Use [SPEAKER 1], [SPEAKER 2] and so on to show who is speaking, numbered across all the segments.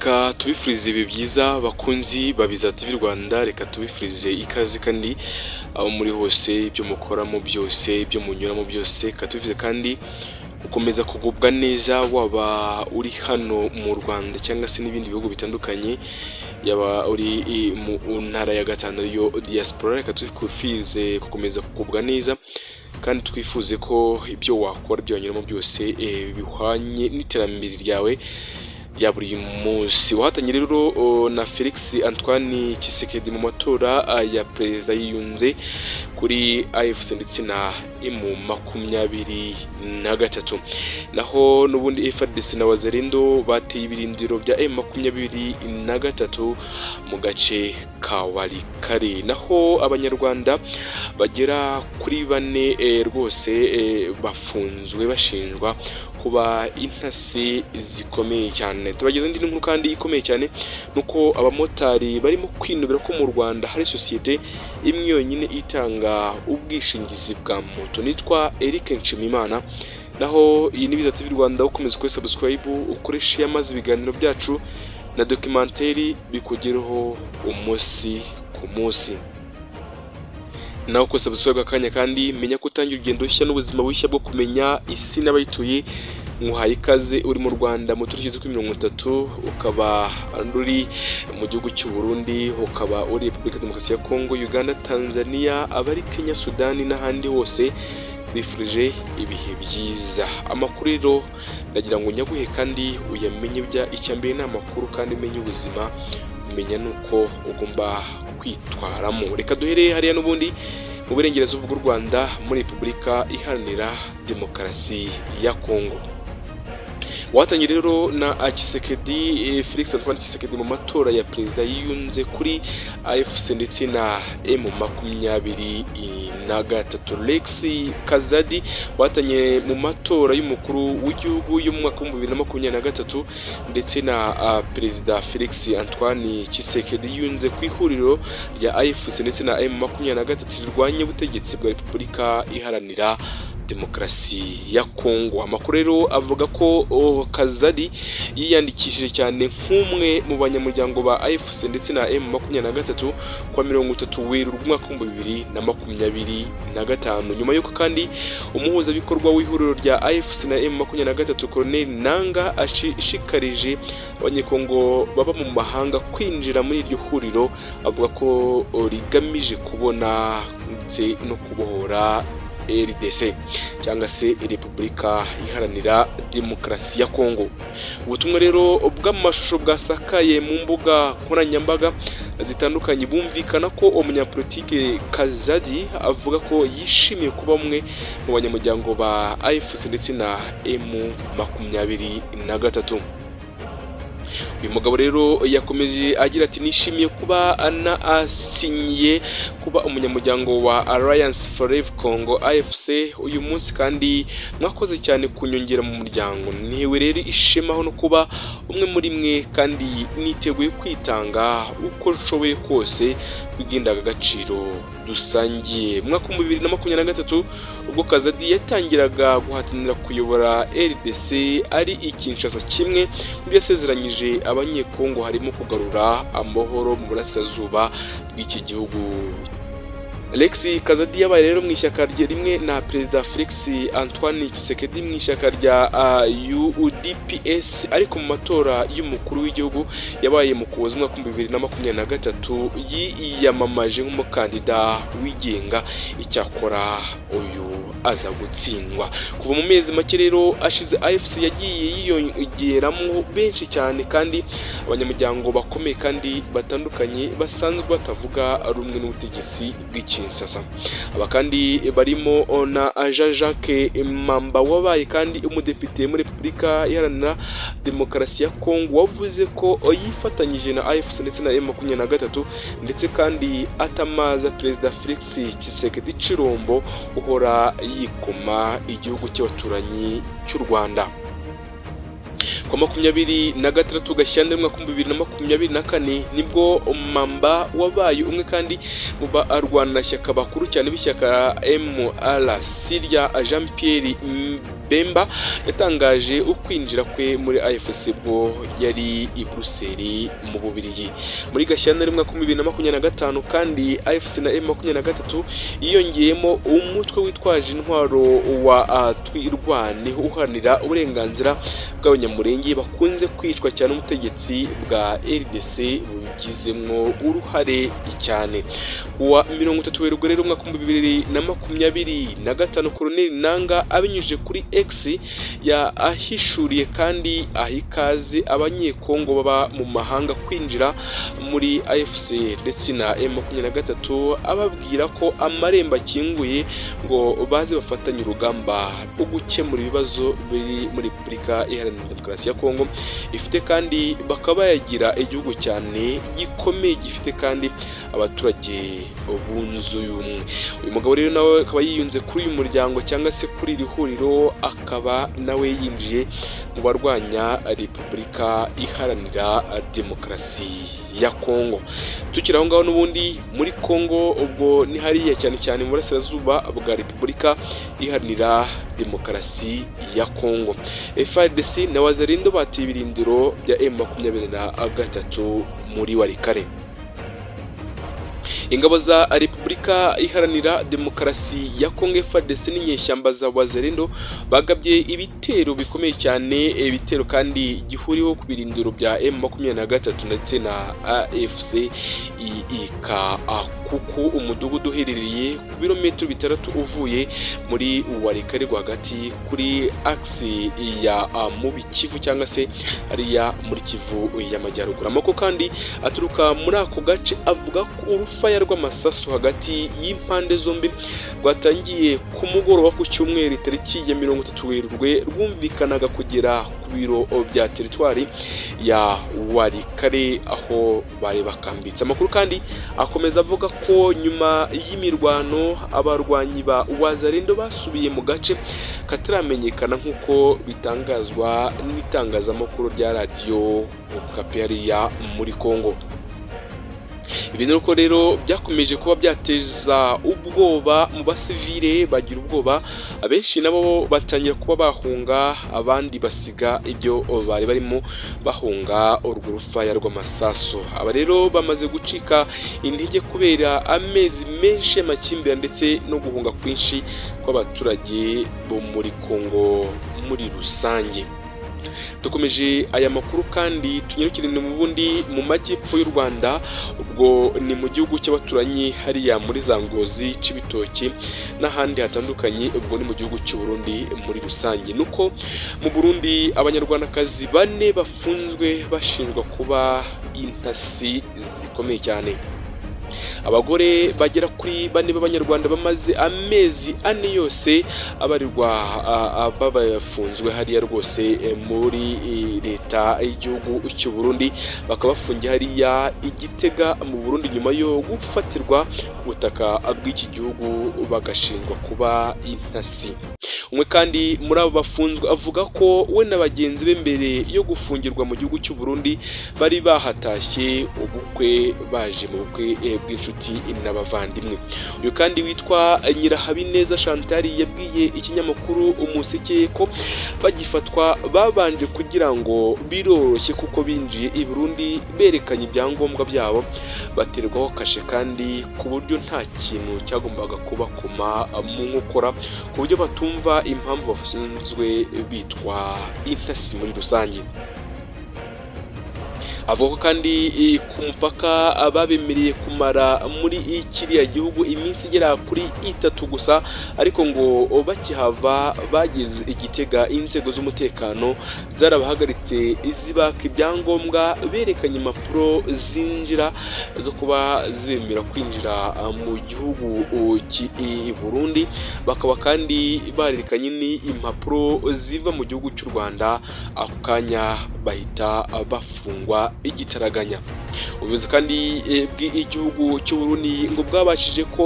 [SPEAKER 1] Reka tubifurize ibi byiza bakunzi babiza TV Rwanda, reka tubifurize ikaze kandi aho muri hose, ibyo mukoramo byose, ibyo munyuramo byose, reka tubifurize kandi gukomeza kugubwa neza, waba uri hano mu Rwanda cyangwa se n'ibindi bihugu bitandukanye, yaba uri mu ntara ya gatanu yo diaspora, reka tubifurize gukomeza kugubwa neza kandi twifuze ko ibyo wakora byonyuramo byose bihwanye n'iterambere ryawe ya buri munsi. Wahatanye rero na Felix Antoine Tshisekedi mu matora ya perezida yiyunze kuri AFC ndetse na M23, naho n'ubundi FARDC na Wazalendo bateye ibirindiro bya M23 mu gace ka Walikale, naho abanyarwanda bagera kuri 4 rwose bafunzwe bashinjwa kuba intasi zikomeye cyane. Tubageze indi nkuru kandi ikomeye cyane nuko abamotari barimo kwinubira ko mu Rwanda hari societe imwe yonyine itanga ubwishingizi bwa moto nitwa Eric Nshimiyimana. Naho iyi ni Biza TV Rwanda, ukomeza kuri subscribe ukoresha yamaze ibiganiro byacu na documentary bikugeraho umunsi ku munsi. Naho ko subscribe akanya kandi menya ko utangira urugendo rushya n'ubuzima bushya bwo kumenya isi n'abayituye. Muhaye ikaze uri mu Rwanda mu turkizo kuri 30, ukaba uri mu gihugu cy'u Burundi, ukaba uri Republika Demokarasi ya Kongo, Uganda, Tanzania, abari Kenya, Sudani n'ahandi hose, bifurije ibihe byiza. Amakuru rero ndagira ngo nyaguhe kandi uyamenye bya icyambere n'amakuru kandi umenye ubuzima, umenya nuko ugomba kwitwaramo. Reka duhere hariya n'ubundi mu burengerazuba bw'u Rwanda muri Republika Iharanira Demokarasi ya Kongo. Wahatanye rero na Tshisekedi, Felix Antoine Tshisekedi mu matora ya perezida yiyunze kuri AFC ndetse na M23. Lex Kazadi wahatanye mu matora y'umukuru w'igihugu y'umwaka wa 2023 ndetse na perezida Felix Antoine Tshisekedi yiyunze ku ihuriro rya AFC ndetse na M23 rirwanya ubutegetsi bwa Republika Iharanira Demokarasi ya Kongo. Amakuru rero avuga ko Kazadi yiyandikishije cyane nk'umwe mu banyamuryango ba AFC ndetse na M23 kwa 30 Werurwe umwaka wa 2025, nyuma yuko kandi umuhuza bikorwa w'ihuriro rya AFC na M23 Colonel Nanga ashikarije abanyekongo baba mu mahanga kwinjira muri iryo huriro, avuga ko rigamije kubona ndetse no kubohora RDC cyangwa se Republika Iharanira Demokarasi ya Kongo. Ubutumwa rero bw'amashusho bwasakaye mu mbuga nkoranyambaga zitandukanye bumvikana ko umunyapolitike Kazadi avuga ko yishimiye kuba umwe mu banyamuryango ba AFC ndetse na M23. Uyu mugabo rero yakomeje agira ati nishimiye kuba asinyiye kuba umunyamuryango wa Alliance Fleuve Congo AFC uyu munsi, kandi mwakoze cyane kunyongera mu muryango. Niwe rero ishema no kuba umwe muri mwe, kandi niteguye kwitanga uko nshoboye kose kugendaga agaciro dusangiye. Mwaka wa 2023 ubwo Kazadi yatangiraga guhatanira kuyobora RDC ari ikinshasa kimwe mu yasezeranyije abanyekongo harimo kugarura amahoro mu burasirazuba bw'iki gihugu. Lex Kazadi yabaye rero mu ishyaka rye rimwe na perezida Felix Antoine Tshisekedi mu ishyaka rya UDPS, ariko mu matora y'umukuru w'igihugu yabaye mu Kuboza umwaka wa 2023 yiyamamaje nk'umukandida wigenga, icyakora uyu aza gutsindwa. Kuva mu mezi make rero ashize AFC yagiye yiyongeramo benshi cyane, kandi abanyamuryango bakomeye kandi batandukanye basanzwe batavuga rumwe n'ubutegetsi bw'iki Kinshasa. Aba kandi barimo na Jean-Jacques Mamba wabaye kandi umudepite muri Republika Iharanira Demokarasi ya Kongo, wavuze ko yifatanyije na AFC ndetse na M23 ndetse kandi atamaza perezida Felix Tshisekedi Chirombo uhora yikoma igihugu cy'abaturanyi cy'u Rwanda. kwa 26 Gashyantare mwaka 2024 nibwo Mamba wabaye umwe kandi mu barwanashyaka bakuru cyane b'ishyaka MRC rya Jean Pierre Bemba yatangaje ukwinjira kwe muri AFC bwo yari i Bruxelles mu Bubiligi. Muri Gashyantare mwaka 2025 kandi AFC na M23 yiyongeyemo umutwe witwaje intwaro wa Twirwane uharanira uburenganzira bw'abanyamurenge bakunze kwicwa cyane umutegetsi bwa RDC bugizemwo uruhare cyane. Wa 30 Werurwe rero mwaka 2025 Colonel Nanga abinyuje kuri X ahishuriye kandi ahikaze abanyekongo baba mu mahanga kwinjira muri AFC ndetse na M23 ababwira ko amarembo akinguye ngo baze bafatanye urugamba rwo gukemura ibibazo biri muri Repubulika Iharanira Demokarasi ya Kongo ifite kandi bakaba yagira igihugu cyane gikomeye gifite kandi abaturage bunzu y'umwe. Uyu mugabo rero nawe akaba yiyunze kuri uyu muryango cyangwa se kuri iri huriro akaba nawe yinjiye mu barwanya Repubulika Iharanira Demokarasi ya Kongo. Tukiri aho ngaho n'ubundi muri Kongo ubwo ni hariya cyane cyane mu burasirazuba bwa Repubulika Iharanira Demokarasi ya Kongo. FARDC na Wazalendo batiye ibirindiro bya M23 muri Walikale. Ingabo za Repubulika Iharanira Demokarasi ya Kongo FARDC n'inyeshyamba za Wazalendo bagabye ibitero bikomeye cyane, ibitero kandi gihuriho ku birindiro bya M23 ndetse na AFC kuko umudugudu uherereye ku birometero 6 uvuye muri Walikale rwagati kuri axe ya Mubi Kivu cyangwa se ariya muri Kivu y'Amajyaruguru. Amako kandi aturuka muri ako gace avuga ko urufaya rw'amasasu hagati y'impande zombi rwatangiye ku mugoroba ku cyumweru tariki ya 30 Werurwe rwumvikanaga kugera ku biro bya teritwari ya Walikale aho bari bakambitse. Amakuru kandi akomeza avuga ko nyuma y'imirwano abarwanyi ba Wazalendo basubiye mu gace kataramenyekana nk'uko bitangazwa n'itangazamakuru rya radio Okapi muri Kongo. Ibi nuko rero byakomeje kuba byateza ubwoba mu basivile bagira ubwoba, abenshi nabo batangira kuba bahunga, abandi basiga ibyo bari barimo bahunga urwo rufaya rw'amasaso. Aba rero bamaze gucika intege kubera amezi menshi y'amakimbirane ndetse no guhunga kwinshi kw'abaturage bo muri Kongo muri rusange. Dukomeje aya makuru kandi tunyarukire mu bundi mu majyepfo y'u Rwanda, ubwo ni mu gihugu cy'abaturanyi hariya muri Zangozi Cibitoki n'ahandi hatandukanye, ubwo ni mu gihugu cy'u Burundi muri rusange. Nuko mu Burundi abanyarwandakazi 4 bafunzwe bashinjwa kuba intasi zikomeye cyane. Abagore bagera kuri 4 b'abanyarwanda bamaze amezi 4 yose abarirwa babafunzwe hariya rwose muri leta y'igihugu cy'u Burundi, bakaba bafungiye hariya Igitega mu Burundi nyuma yo gufatirwa ubutaka bw'iki gihugu bagashinjwa kuba intasi. Umwe kandi muri abo bafunzwe avuga ko we na bagenzi be mbere yo gufungirwa mu gihugu cy'u Burundi bari bahatashye ubukwe baje mu bukwe bw'inshuti n'abavandimwe. Uyu kandi witwa Nyirahabineza Chantal yabwiye ikinyamakuru Umuseke ko bagifatwa babanje kugira ngo biroroshye kuko binjiye i Burundi berekanye ibyangombwa byabo, baterwaho kashe kandi ku buryo nta kintu cyagombaga kubakoma mu nkokora, ku buryo batumva impamvu bafunzwe bitwa intasi muri rusange. Avuga kandi ku mupaka ababemereye kumara muri kiriya gihugu iminsi igera kuri 3 gusa, ariko ngo bakihava bageze Igitega inzego z'umutekano zarabahagaritse izibaka ibyangombwa berekanye impapuro zinjira zo kuba zibemera kwinjira mu gihugu cy'i Burundi, bakaba kandi barerekanye ni impapuro ziva mu gihugu cy'u Rwanda, ako kanya bahita bafungwa igitaraganya. Ubuyobozi kandi bw'igihugu cy'u Burundi ngo bwabashije ko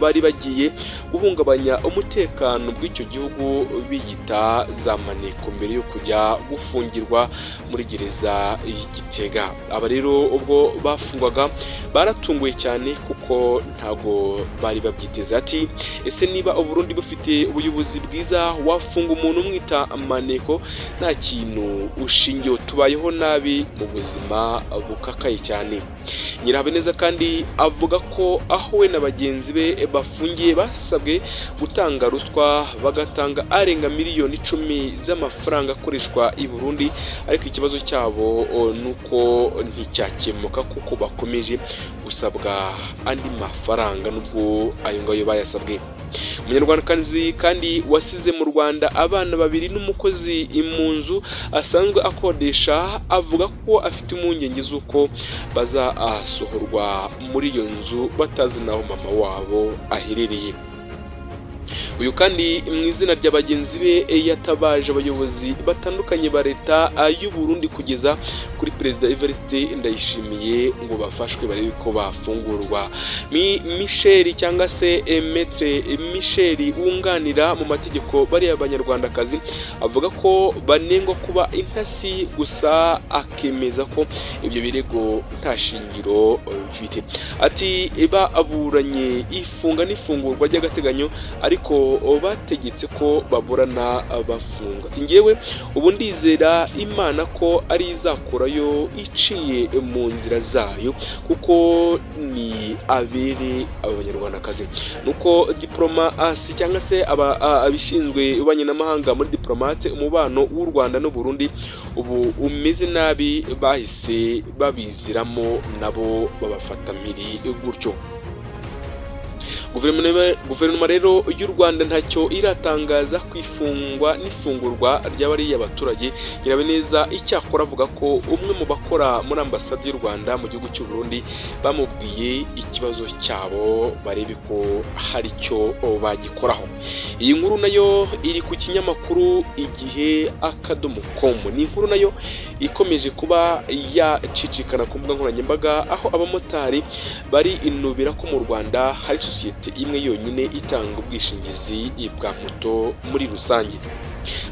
[SPEAKER 1] bari bagiye guhungabanya umutekano bw'icyo gihugu biyita za maneko mbere yo kujya gufungirwa muri gereza y'Igitega. Aba rero ubwo bafungwaga baratunguye cyane kuko ntago bari babyiteze. Ati ese niba u Burundi bufite ubuyobozi bwiza wafunga umuntu umwita maneko nta kintu ushingiye, tubayeho nabi mu buzima bukakaye cyane. Nyirahabineza kandi avuga ko aho we na bagenzi be bafungiye basabwe gutanga ruswa bagatanga arenga miliyoni 10 z'amafaranga akoreshwa i Burundi, ariko ikibazo cyabo nuko nticyakemuka kuko bakomeje gusabwa andi mafaranga nubwo ayo ngayo bayasabwe. Umunyarwandakazi kandi wasize mu Rwanda abana babiri n'umukozi mu nzu asanzwe akodesha avuga ko afite impungenge z'uko bazasohorwa muri iyo nzu batazi naho mama wabo aherereye. Uyu kandi mu izina rya bagenzi be yatabaje abayobozi batandukanye ba leta y'u Burundi kugeza kuri Perezida Evariste Ndayishimiye ngo bafashwe barebe ko bafungurwa. Michel cyangwa se Maître Michel wunganira mu mategeko bari abanyarwandakazi avuga ko banengwa kuba intasi gusa, akemeza ko ibyo birego nta shingiro bifite. Ati aburanye ifunga n'ifungurwa ry'agateganyo ariko bategetse ko baburana bafunga. Ngewe ubu ndizera Imana ko ari izakurayo iciye mu nzira zayo kuko ni abere abanyarwandakazi. Nuko diplomasi cyangwa se abishinzwe ububanyi n'amahanga muri diplomate umubano w'u Rwanda n'u Burundi ubu umeze nabi, bahise babiziramo nabo babafata mpiri gutyo. Guverinoma rero y'u Rwanda ntacyo iratangaza kwifungwa n'ifungurwa ry'abariya abaturage. Nyirahabineza icyakora avuga ko umwe mu bakora muri ambasade y'u Rwanda mu gihugu cy'u Burundi bamubwiye ikibazo cyabo barebe ko hari icyo bagikoraho. Iyi nkuru nayo iri ku kinyamakuru igihe.com. Ni inkuru nayo ikomeje kuba yacicikana ku mbuga nkoranyambaga, aho abamotari bari inubira ko mu Rwanda hari sosiyete imwe yonyine itanga ubwishingizi bwa moto muri rusange.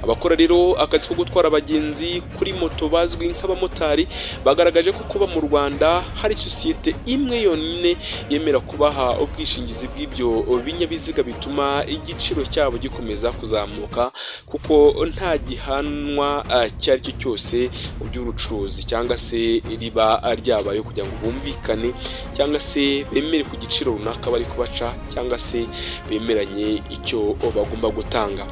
[SPEAKER 1] Abakora rero akazi ko gutwara abagenzi kuri moto bazwi nk'abamotari bagaragaje ko kuba mu Rwanda hari sosiyete imwe yonyine yemera kubaha ubwishingizi bw'ibyo binyabiziga bituma igiciro cyabo gikomeza kuzamuka, kuko nta gihanwa cyari cyo cyose mu by'ubucuruzi cyangwa se riba ryabaye kugira ngo bumvikane cyangwa se bemere ku giciro runaka bari kubaca cyangwa se bemeranye icyo bagomba gutanga.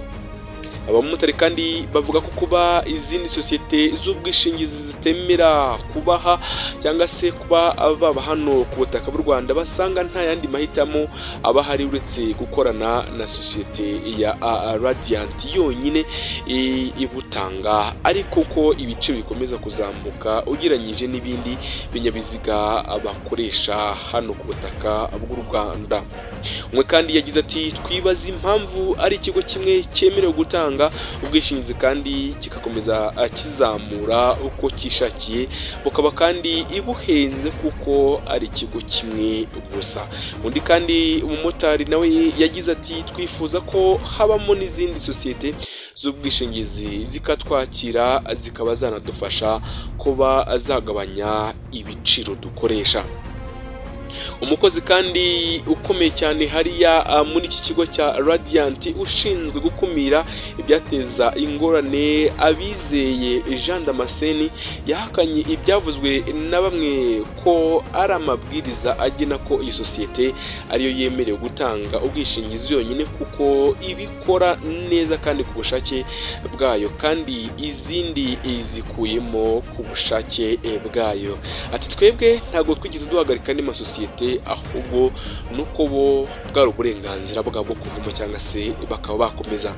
[SPEAKER 1] Abamotari kandi bavuga ko kuba izindi sosiyete z'ubwishingizi zitemera kubaha cyangwa se kuba baba hano ku butaka bw'u Rwanda basanga nta yandi mahitamo abahari uretse gukorana na sosiyete ya Radiant yonyine ibutanga, ariko ko ibiciro bikomeza kuzamuka ugereranyije n'ibindi binyabiziga bakoresha hano ku butaka bw'u Rwanda. Umwe kandi yagize ati twibaza impamvu ari ikigo kimwe cyemerewe gutanga ubwishingizi kandi kikakomeza kizamura uko kishakiye, bukaba kandi ibuhenze kuko ari ikigo kimwe gusa. Undi kandi umumotari nawe yagize ati twifuza ko habamo n'izindi sosiyete z'ubwishingizi zikatwakira zikaba zanadufasha kuba zagabanya ibiciro dukoresha. Umukozi kandi ukomeye cyane hariya muri iki kigo cya Radiant ushinzwe gukumira ibyateza ingorane Abizeye Jean Damascene yahakanye ibyavuzwe na bamwe ko ari amabwiriza agena ko iyi sosiyete ariyo yemerewe gutanga ubwishingizi yonyine kuko ibikora neza kandi ku bushake bwayo kandi izindi izikuyemo ku bushake bwayo. Ati twebwe ntabwo twigeze duhagarika andi masosiyete sosiyete, ahubwo nuko bo bwari uburenganzira bwabo kuvamo cyangwa se bakaba bakomeza.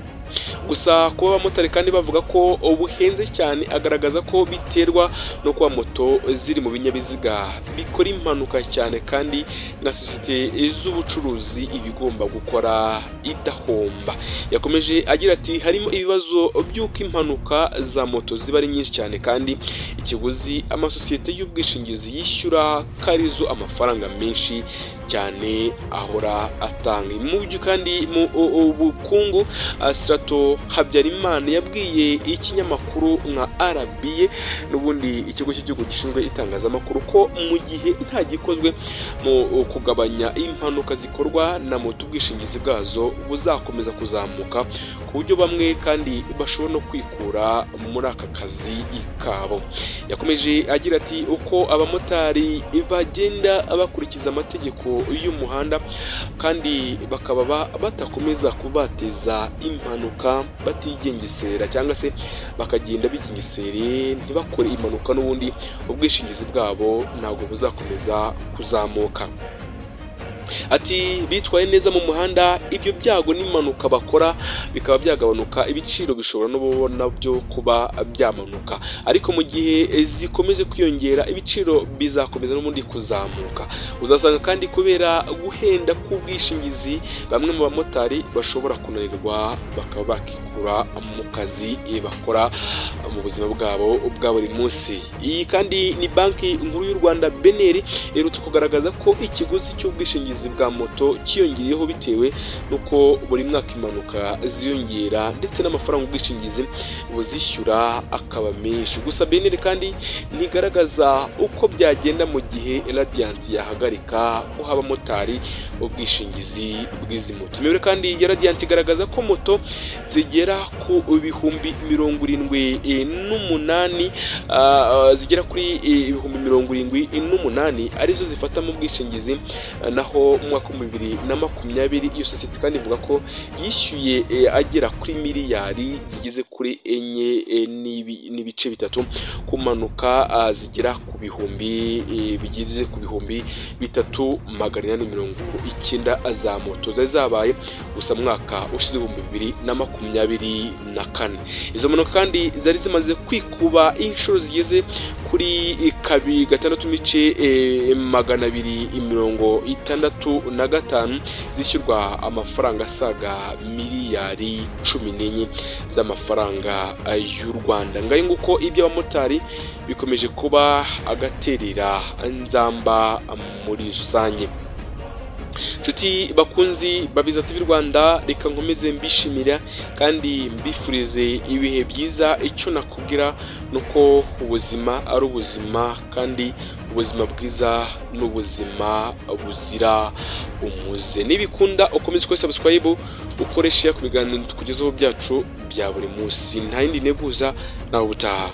[SPEAKER 1] Gusa kuba abamotari kandi bavuga ko buhenze cyane, agaragaza ko biterwa no kuba moto ziri mu binyabiziga bikora impanuka cyane kandi na sosiyete z'ubucuruzi ibigomba gukora idahomba. Yakomeje agira ati harimo ibibazo by'uko impanuka za moto ziba ari nyinshi cyane kandi ikiguzi amasosiyete y'ubwishingizi yishyura karizo amafaranga menshi cyane ahora atanga. Mu buryo kandi mu bukungu, Strato Habyarimana yabwiye ikinyamakuru nka RBA n'ubundi ikigo cy'igihugu gishinzwe itangazamakuru ko mu gihe nta gikozwe mu kugabanya impanuka zikorwa na moto, ubwishingizi bwazo buzakomeza kuzamuka ku buryo bamwe kandi bashobora no kwikura muri aka kazi kabo. Yakomeje agira ati uko abamotari bagenda bakurikiza amategeko y'umuhanda kandi bakaba batakomeza kubateza impanuka batigengesera cyangwa se bakagenda bigengesere ntibakore impanuka, n'ubundi ubwishingizi bwabo ntabwo buzakomeza kuzamuka. Ati bitwaye neza mu muhanda, ibyo byago n'impanuka bakora bikaba byagabanuka, ibiciro bishobora no kubona byo kuba byamanuka, ariko mu gihe zikomeje kwiyongera ibiciro bizakomeza n'ubundi kuzamuka. Uzasanga kandi kubera guhenda k'ubwishingizi bamwe mu bamotari bashobora kunanirwa bakaba bakikura mu kazi bakora mu buzima bwabo bwa buri munsi. Iyi kandi ni banki nkuru y'u Rwanda BNR iherutse kugaragaza ko ikiguzi cy'ubwishingizi bwa moto cyiyongereyeho bitewe nuko buri mwaka impanuka ziyongera ndetse n'amafaranga ubwishingizi buzishyura akaba menshi. Gusa BNR kandi ntigaragaza uko byagenda mu gihe Radiant yahagarika guha abamotari ubwishingizi bw'izi moto. Imibare kandi ya Radiant igaragaza ko moto zigera ku bihumbi 78 zigera kuri ibihumbi 78 arizo zifata mu bwishingizi, naho mu mwaka wa 2020 iyo sosiyete kandi ivuga ko yishyuye agera kuri miliyari zigeze kuri 4 n'ibice bitatu ku mpanuka zigera ku bihumbi bigeze ku bihumbi 3,890 za moto zari zabaye gusa mwaka ushize 2024. Izo mpanuka kandi zari zimaze kwikuba inshuro zigeze kuri 2,265 zishyurwa amafaranga asaga miliyari 14 z'amafaranga y'u Rwanda. Ngayo nguko ibyo abamotari bikomeje kuba agaterera nzamba muri rusange. Nshuti bakunzi babiza TV Rwanda, reka nkomeze mbishimira kandi mbifurize ibihe byiza. Icyo nakubwira nuko ubuzima ari ubuzima kandi ubuzima bwiza n'ubuzima buzira umuze. Nibikunda ukomeze ko subscribe ukoresha ku biganiro tukugezaho byacu bya buri munsi. Nta yindi neguza nawe utaha.